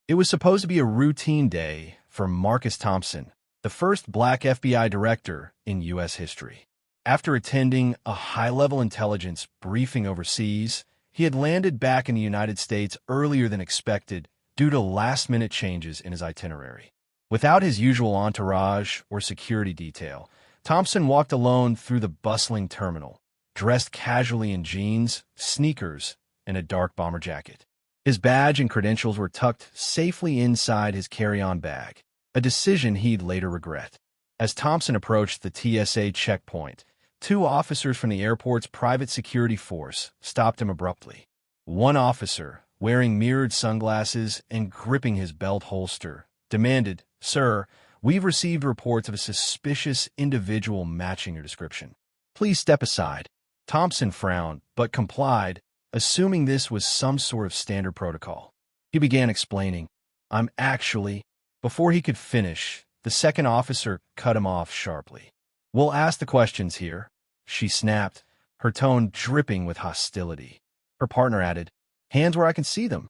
It was supposed to be a routine day for Marcus Thompson, the first black FBI director in U.S. history. After attending a high-level intelligence briefing overseas, he had landed back in the United States earlier than expected due to last-minute changes in his itinerary. Without his usual entourage or security detail, Thompson walked alone through the bustling terminal, dressed casually in jeans, sneakers, and a dark bomber jacket. His badge and credentials were tucked safely inside his carry-on bag, a decision he'd later regret. As Thompson approached the TSA checkpoint, two officers from the airport's private security force stopped him abruptly. One officer, wearing mirrored sunglasses and gripping his belt holster, demanded, "Sir, we've received reports of a suspicious individual matching your description. Please step aside." Thompson frowned, but complied, assuming this was some sort of standard protocol. He began explaining, "I'm actually—" Before he could finish, the second officer cut him off sharply. "We'll ask the questions here," she snapped, her tone dripping with hostility. Her partner added, "Hands where I can see them."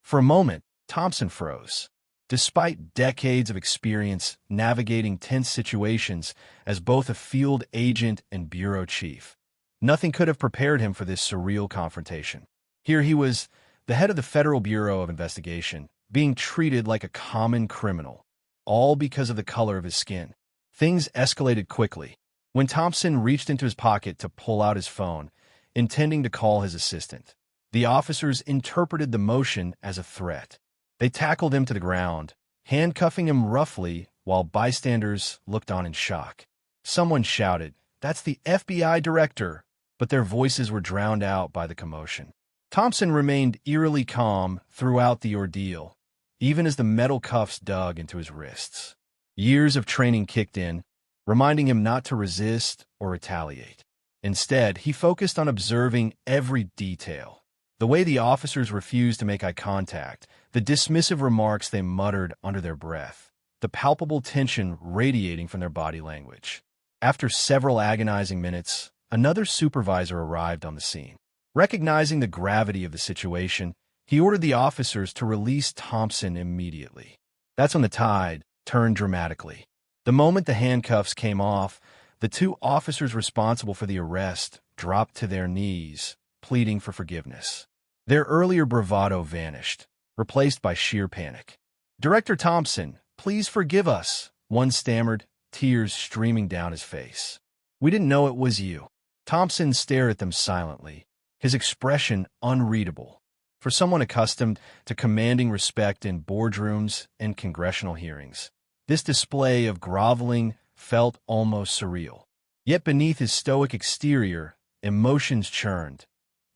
For a moment, Thompson froze. Despite decades of experience navigating tense situations as both a field agent and bureau chief, nothing could have prepared him for this surreal confrontation. Here he was, the head of the Federal Bureau of Investigation, being treated like a common criminal, all because of the color of his skin. Things escalated quickly. When Thompson reached into his pocket to pull out his phone, intending to call his assistant, the officers interpreted the motion as a threat. They tackled him to the ground, handcuffing him roughly while bystanders looked on in shock. Someone shouted, "That's the FBI director," but their voices were drowned out by the commotion. Thompson remained eerily calm throughout the ordeal, even as the metal cuffs dug into his wrists. Years of training kicked in, reminding him not to resist or retaliate. Instead, he focused on observing every detail. The way the officers refused to make eye contact, the dismissive remarks they muttered under their breath, the palpable tension radiating from their body language. After several agonizing minutes, another supervisor arrived on the scene. Recognizing the gravity of the situation, he ordered the officers to release Thompson immediately. That's when the tide turned dramatically. The moment the handcuffs came off, the two officers responsible for the arrest dropped to their knees, pleading for forgiveness. Their earlier bravado vanished, replaced by sheer panic. "Director Thompson, please forgive us," one stammered, tears streaming down his face. "We didn't know it was you." Thompson stared at them silently, his expression unreadable. For someone accustomed to commanding respect in boardrooms and congressional hearings, this display of groveling felt almost surreal. Yet beneath his stoic exterior, emotions churned.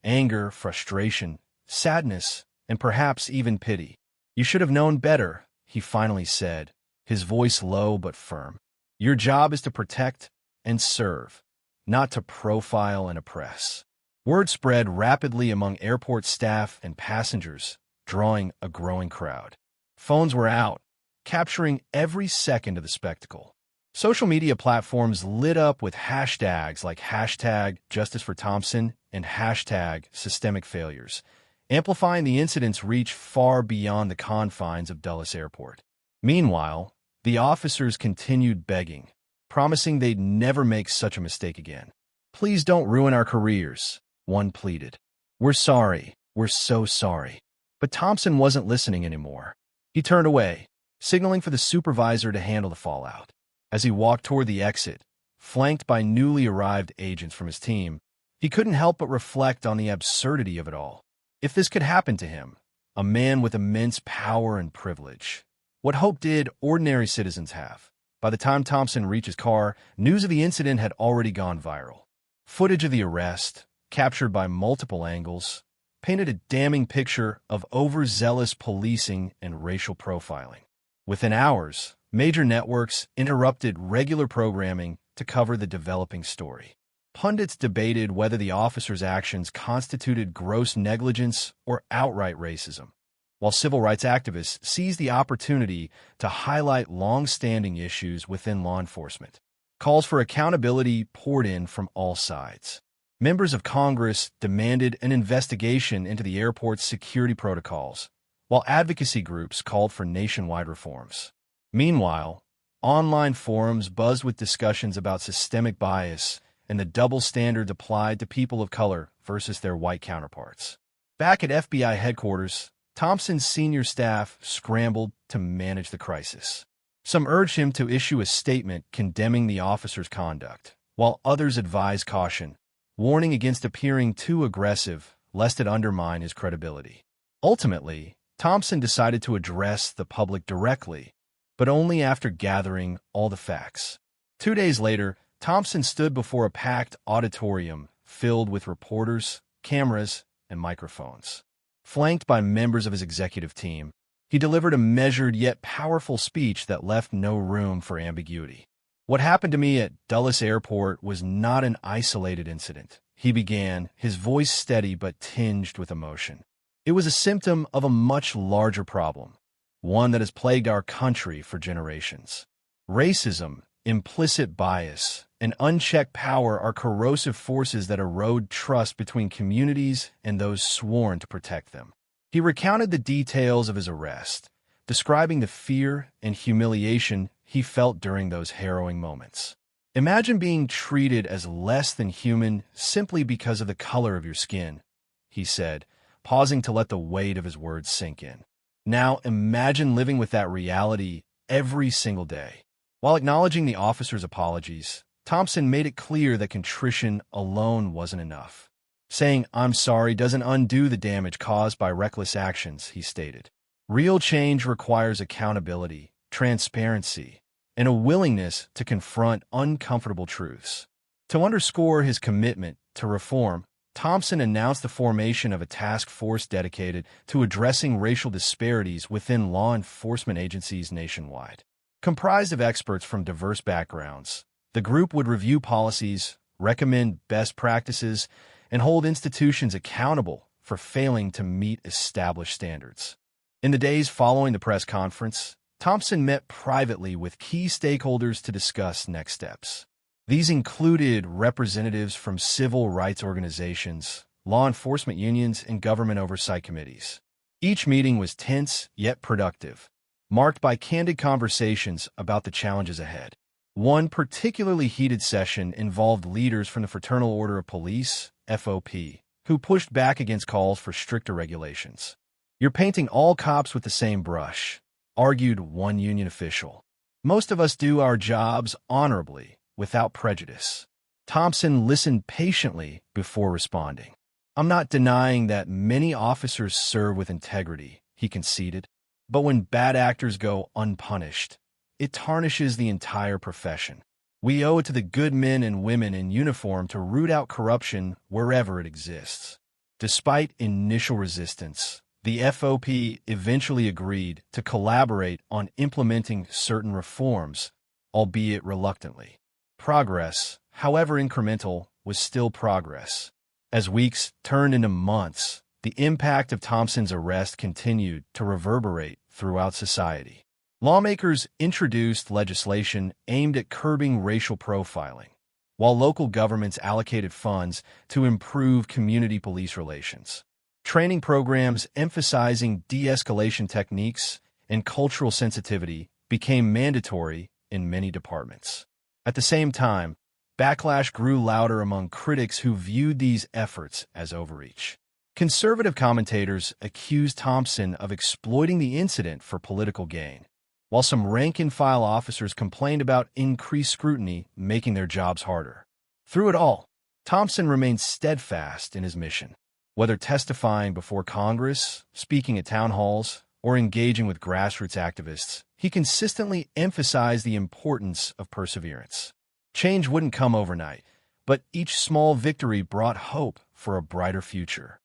Anger, frustration, sadness, and perhaps even pity. "You should have known better," he finally said, his voice low but firm. "Your job is to protect and serve, not to profile and oppress." Word spread rapidly among airport staff and passengers, drawing a growing crowd. Phones were out, capturing every second of the spectacle. Social media platforms lit up with hashtags like #JusticeForThompson and #SystemicFailures, amplifying the incident's reach far beyond the confines of Dulles Airport. Meanwhile, the officers continued begging, promising they'd never make such a mistake again. "Please don't ruin our careers," one pleaded. "We're sorry. We're so sorry." But Thompson wasn't listening anymore. He turned away, signaling for the supervisor to handle the fallout. As he walked toward the exit, flanked by newly arrived agents from his team, he couldn't help but reflect on the absurdity of it all. If this could happen to him, a man with immense power and privilege, what hope did ordinary citizens have? By the time Thompson reached his car, news of the incident had already gone viral. Footage of the arrest, captured by multiple angles, painted a damning picture of overzealous policing and racial profiling. Within hours, major networks interrupted regular programming to cover the developing story. Pundits debated whether the officers' actions constituted gross negligence or outright racism, while civil rights activists seized the opportunity to highlight long-standing issues within law enforcement. Calls for accountability poured in from all sides. Members of Congress demanded an investigation into the airport's security protocols, while advocacy groups called for nationwide reforms. Meanwhile, online forums buzzed with discussions about systemic bias and the double standards applied to people of color versus their white counterparts. Back at FBI headquarters, Thompson's senior staff scrambled to manage the crisis. Some urged him to issue a statement condemning the officer's conduct, while others advised caution, warning against appearing too aggressive lest it undermine his credibility. Ultimately, Thompson decided to address the public directly, but only after gathering all the facts. 2 days later, Thompson stood before a packed auditorium filled with reporters, cameras, and microphones. Flanked by members of his executive team, he delivered a measured yet powerful speech that left no room for ambiguity. "What happened to me at Dulles Airport was not an isolated incident," he began, his voice steady but tinged with emotion. "It was a symptom of a much larger problem, one that has plagued our country for generations. Racism, implicit bias, and unchecked power are corrosive forces that erode trust between communities and those sworn to protect them." He recounted the details of his arrest, describing the fear and humiliation he felt during those harrowing moments. "Imagine being treated as less than human simply because of the color of your skin," he said, pausing to let the weight of his words sink in. "Now imagine living with that reality every single day." While acknowledging the officer's apologies, Thompson made it clear that contrition alone wasn't enough. Saying, "I'm sorry," doesn't undo the damage caused by reckless actions, he stated. Real change requires accountability, transparency, and a willingness to confront uncomfortable truths. To underscore his commitment to reform, Thompson announced the formation of a task force dedicated to addressing racial disparities within law enforcement agencies nationwide. Comprised of experts from diverse backgrounds, the group would review policies, recommend best practices, and hold institutions accountable for failing to meet established standards. In the days following the press conference, Thompson met privately with key stakeholders to discuss next steps. These included representatives from civil rights organizations, law enforcement unions, and government oversight committees. Each meeting was tense yet productive, marked by candid conversations about the challenges ahead. One particularly heated session involved leaders from the Fraternal Order of Police, FOP, who pushed back against calls for stricter regulations. "You're painting all cops with the same brush," argued one union official. "Most of us do our jobs honorably, without prejudice." Thompson listened patiently before responding. "I'm not denying that many officers serve with integrity," he conceded. "But when bad actors go unpunished, it tarnishes the entire profession. We owe it to the good men and women in uniform to root out corruption wherever it exists." Despite initial resistance, the FOP eventually agreed to collaborate on implementing certain reforms, albeit reluctantly. Progress, however incremental, was still progress. As weeks turned into months, the impact of Thompson's arrest continued to reverberate throughout society. Lawmakers introduced legislation aimed at curbing racial profiling, while local governments allocated funds to improve community police relations. Training programs emphasizing de-escalation techniques and cultural sensitivity became mandatory in many departments. At the same time, backlash grew louder among critics who viewed these efforts as overreach. Conservative commentators accused Thompson of exploiting the incident for political gain, while some rank-and-file officers complained about increased scrutiny making their jobs harder. Through it all, Thompson remained steadfast in his mission. Whether testifying before Congress, speaking at town halls, or engaging with grassroots activists, he consistently emphasized the importance of perseverance. Change wouldn't come overnight, but each small victory brought hope for a brighter future.